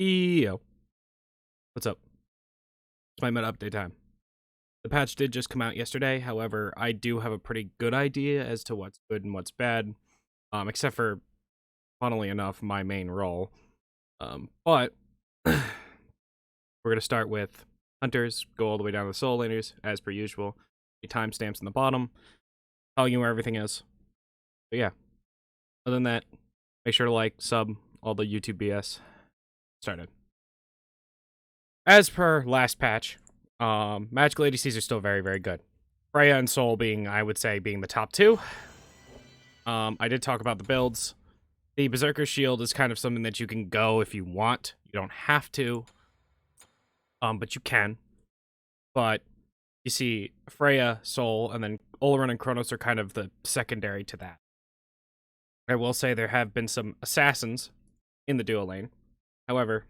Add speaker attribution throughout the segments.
Speaker 1: Yo, what's up? It's my meta update time. The patch did just come out yesterday, however, I do have a pretty good idea as to what's good and what's bad, except for, funnily enough, my main role. But we're going to start with Hunters, go all the way down to the Soul Laners, as per usual. The timestamps in the bottom, telling you where everything is. But yeah, other than that, make sure to like, sub, all the YouTube BS. Started. As per last patch, magical ADCs are still very, very good. Freya and Soul being, I would say, being the top two. I did talk about the builds. The Berserker Shield is kind of something that you can go if you want. You don't have to, but you can. But you see, Freya, Soul, and then Oleron and Kronos are kind of the secondary to that. I will say there have been some assassins in the duo lane. However,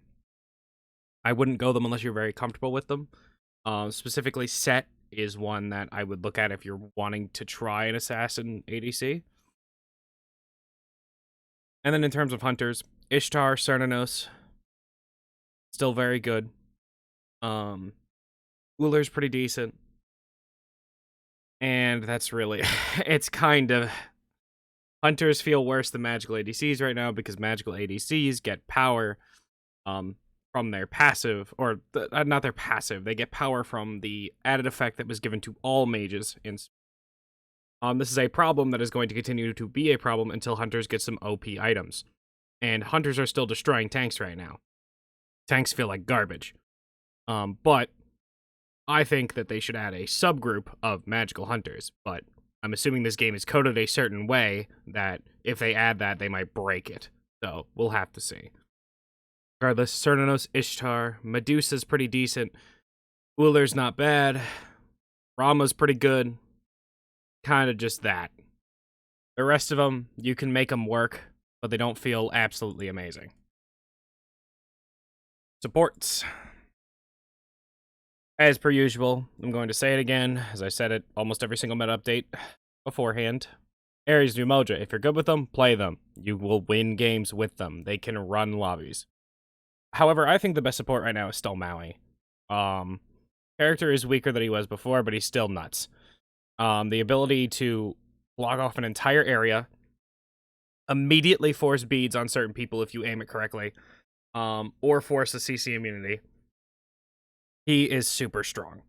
Speaker 1: I wouldn't go them unless you're very comfortable with them. Specifically, Set is one that I would look at if you're wanting to try an assassin ADC. And then in terms of Hunters, Ishtar, Cernunnos, still very good. Ullr's pretty decent. And that's really, it's kind of, Hunters feel worse than magical ADCs right now because magical ADCs get power, from their passive, or not their passive, they get power from the added effect that was given to all mages in this is a problem that is going to continue to be a problem until Hunters get some OP items. And Hunters are still destroying tanks right now. Tanks feel like garbage. But I think that they should add a subgroup of magical Hunters, but I'm assuming this game is coded a certain way that if they add that, they might break it. So, we'll have to see. Regardless, Cernunnos, Ishtar, Medusa's pretty decent. Ullr's not bad. Rama's pretty good. Kind of just that. The rest of them, you can make them work, but they don't feel absolutely amazing. Supports. As per usual, I'm going to say it again, as I said it almost every single meta update beforehand. Ares and Umoja, if you're good with them, play them. You will win games with them. They can run lobbies. However, I think the best support right now is still Maui. Character is weaker than he was before, but he's still nuts. The ability to block off an entire area, immediately force beads on certain people if you aim it correctly, or force a CC immunity. He is super strong.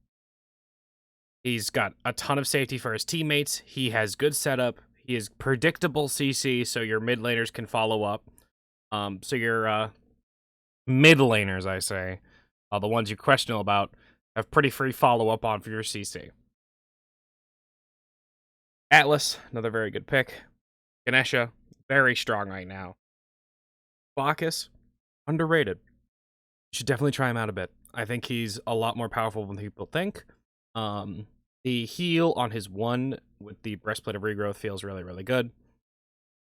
Speaker 1: He's got a ton of safety for his teammates. He has good setup. He is predictable CC, so your mid laners can follow up. So your mid laners, I say, the ones you question about, have pretty free follow-up on for your CC. Atlas, another very good pick. Ganesha, very strong right now. Bacchus, underrated. You should definitely try him out a bit. I think he's a lot more powerful than people think. The heal on his one with the Breastplate of Regrowth feels really, really good.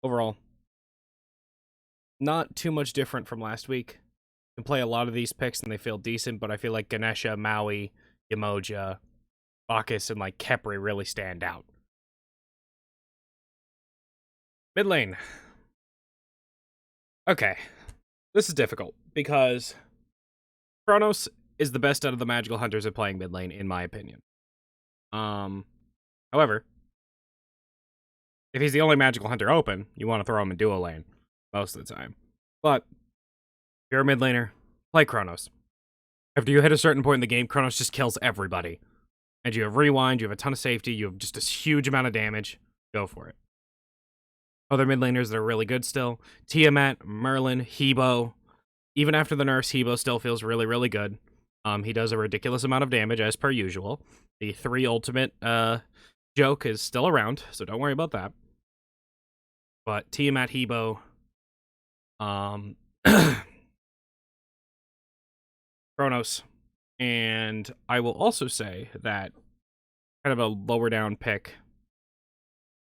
Speaker 1: Overall, not too much different from last week. You can play a lot of these picks and they feel decent, but I feel like Ganesha, Maui, Umoja, Bacchus, and like Khepri really stand out. Mid lane. Okay. This is difficult because Kronos is the best out of the magical hunters at playing mid lane, in my opinion. However, if he's the only magical hunter open, you want to throw him in duo lane most of the time. But if you're a mid laner, play Kronos. After you hit a certain point in the game, Kronos just kills everybody. And you have rewind, you have a ton of safety, you have just a huge amount of damage. Go for it. Other mid laners that are really good still: Tiamat, Merlin, Hebo. Even after the nerfs, Hebo still feels really, really good. He does a ridiculous amount of damage, as per usual. The 3 ultimate joke is still around, so don't worry about that. But Tiamat, Hebo, Kronos, and I will also say that kind of a lower down pick,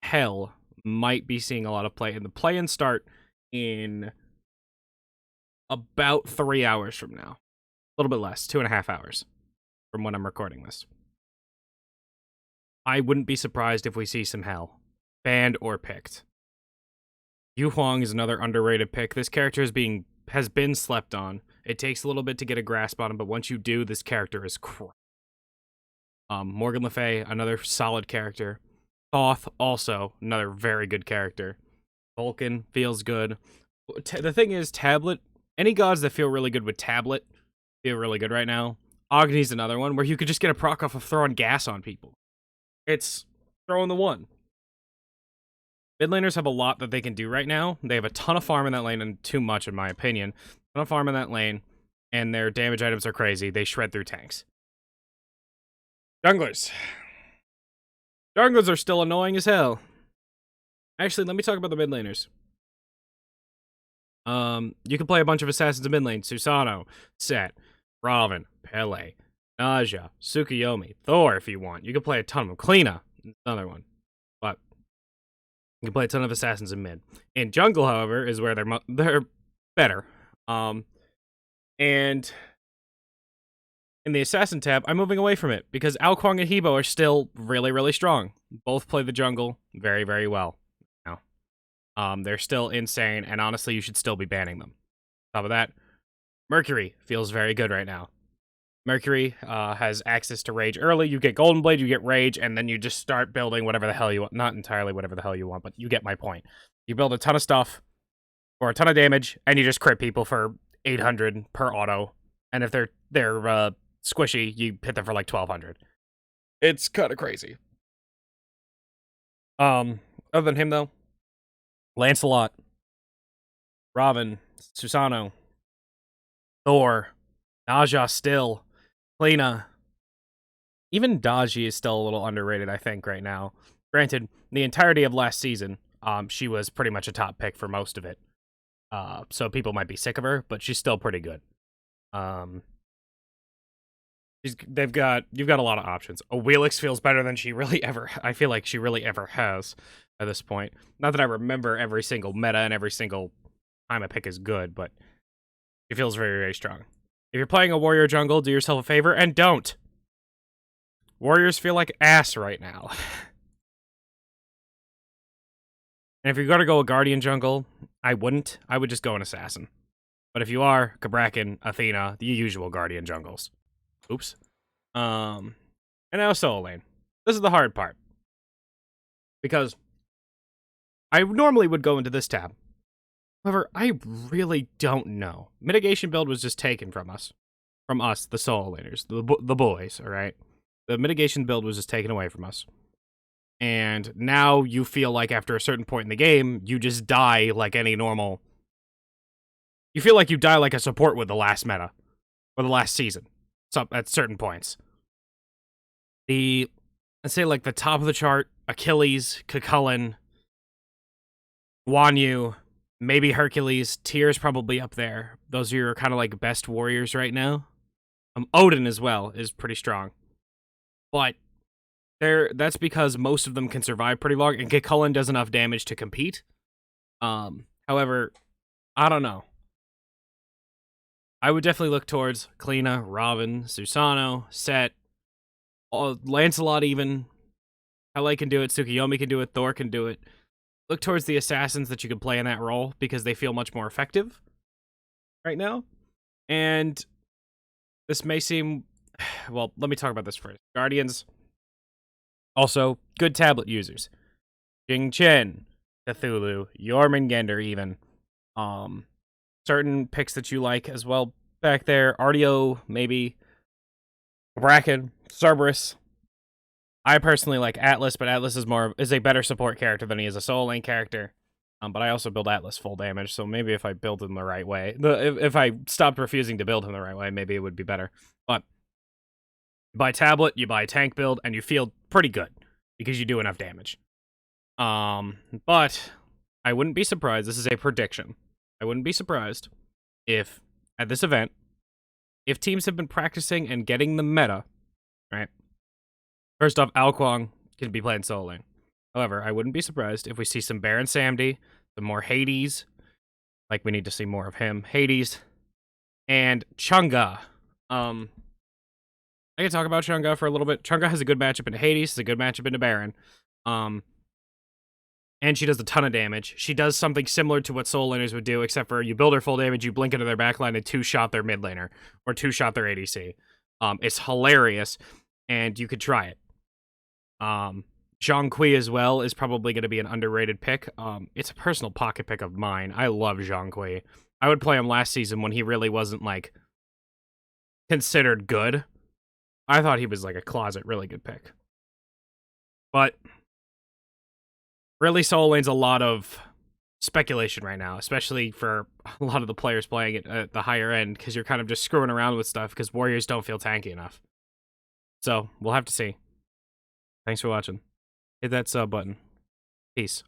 Speaker 1: Hell, might be seeing a lot of play in the play-in start in about 3 hours from now. A little bit less, 2.5 hours from when I'm recording this. I wouldn't be surprised if we see some Hell, banned or picked. Yu Huang is another underrated pick. This character has been slept on. It takes a little bit to get a grasp on him, but once you do, this character is Morgan Le Fay, another solid character. Thoth, also another very good character. Vulcan feels good. The thing is, Tablet, any gods that feel really good with Tablet feel really good right now. Agni's another one where you could just get a proc off of throwing gas on people. It's throwing the one. Mid laners have a lot that they can do right now. They have a ton of farm in that lane, and too much in my opinion. A ton of farm in that lane, and their damage items are crazy. They shred through tanks. Junglers. Junglers are still annoying as hell. Actually, let me talk about the mid laners. You can play a bunch of assassins in mid lane. Susanoo, Set, Raven, Pele, Naja, Tsukuyomi, Thor if you want. You can play a ton of them. Kleena, another one. But you can play a ton of assassins in mid. In jungle, however, is where they're better. And in the assassin tab, I'm moving away from it because Ao Kuang and Hebo are still really, really strong. Both play the jungle very, very well now. They're still insane, and honestly, you should still be banning them. On top of that, Mercury feels very good right now. Mercury has access to Rage early. You get Golden Blade, you get Rage, and then you just start building whatever the hell you want. Not entirely whatever the hell you want, but you get my point. You build a ton of stuff for a ton of damage, and you just crit people for 800 per auto. And if they're squishy, you hit them for like 1200. It's kind of crazy. Other than him, though, Lancelot, Raven, Susanoo, Thor, Naja still, Kleena. Even Daji is still a little underrated, I think, right now. Granted, the entirety of last season, she was pretty much a top pick for most of it. So people might be sick of her, but she's still pretty good. You've got a lot of options. Wheelix feels better than she really ever. I feel like she really ever has at this point. Not that I remember every single meta and every single time a pick is good, but it feels very, very strong. If you're playing a warrior jungle, do yourself a favor and don't. Warriors feel like ass right now. And if you're gonna go a guardian jungle, I wouldn't. I would just go an assassin. But if you are, Kabrakan, Athena, the usual guardian jungles. Oops. And now solo lane. This is the hard part. Because I normally would go into this tab. However, I really don't know. Mitigation build was just taken from us. From us, the solo laners. The boys, alright? The mitigation build was just taken away from us. And now you feel like after a certain point in the game, you just die like any normal... You feel like you die like a support with the last meta. Or the last season. So, at certain points. Let's say like the top of the chart, Achilles, Cucullin, Guan Yu, maybe Hercules. Tyr's probably up there. Those are your kind of like best warriors right now. Odin as well is pretty strong. But that's because most of them can survive pretty long, and Cucullin does enough damage to compete. However, I don't know. I would definitely look towards Kleena, Raven, Susanoo, Set, Lancelot even. Pele can do it, Tsukuyomi can do it, Thor can do it. Look towards the assassins that you can play in that role, because they feel much more effective right now. And this may seem... Well, let me talk about this first. Guardians, also good tablet users. Jing Chen, Cthulhu, Jormungandr even. Certain picks that you like as well back there. Artio, maybe. Bracken, Cerberus. I personally like Atlas, but Atlas is a better support character than he is a solo lane character. But I also build Atlas full damage, so maybe if I build him the right way, if I stopped refusing to build him the right way, maybe it would be better. But you buy tablet, you buy tank build, and you feel pretty good because you do enough damage. But I wouldn't be surprised. This is a prediction. I wouldn't be surprised if, at this event, if teams have been practicing and getting the meta, right? First off, Ao Kuang can be playing solo lane. However, I wouldn't be surprised if we see some Baron Samedi, some more Hades, like we need to see more of him, Hades, and Chang'e. I can talk about Chang'e for a little bit. Chang'e has a good matchup into Hades, has a good matchup into Baron. and she does a ton of damage. She does something similar to what soul laners would do, except for you build her full damage, you blink into their backline, and two-shot their mid laner, or two-shot their ADC. It's hilarious, and you could try it. Zhang Kui as well is probably going to be an underrated pick. It's a personal pocket pick of mine. I love Zhang Kui. I would play him last season when he really wasn't, like, considered good. I thought he was, like, a closet really good pick. But really, solo lane's a lot of speculation right now, especially for a lot of the players playing it at the higher end, because you're kind of just screwing around with stuff because warriors don't feel tanky enough. So, we'll have to see. Thanks for watching. Hit that sub button. Peace.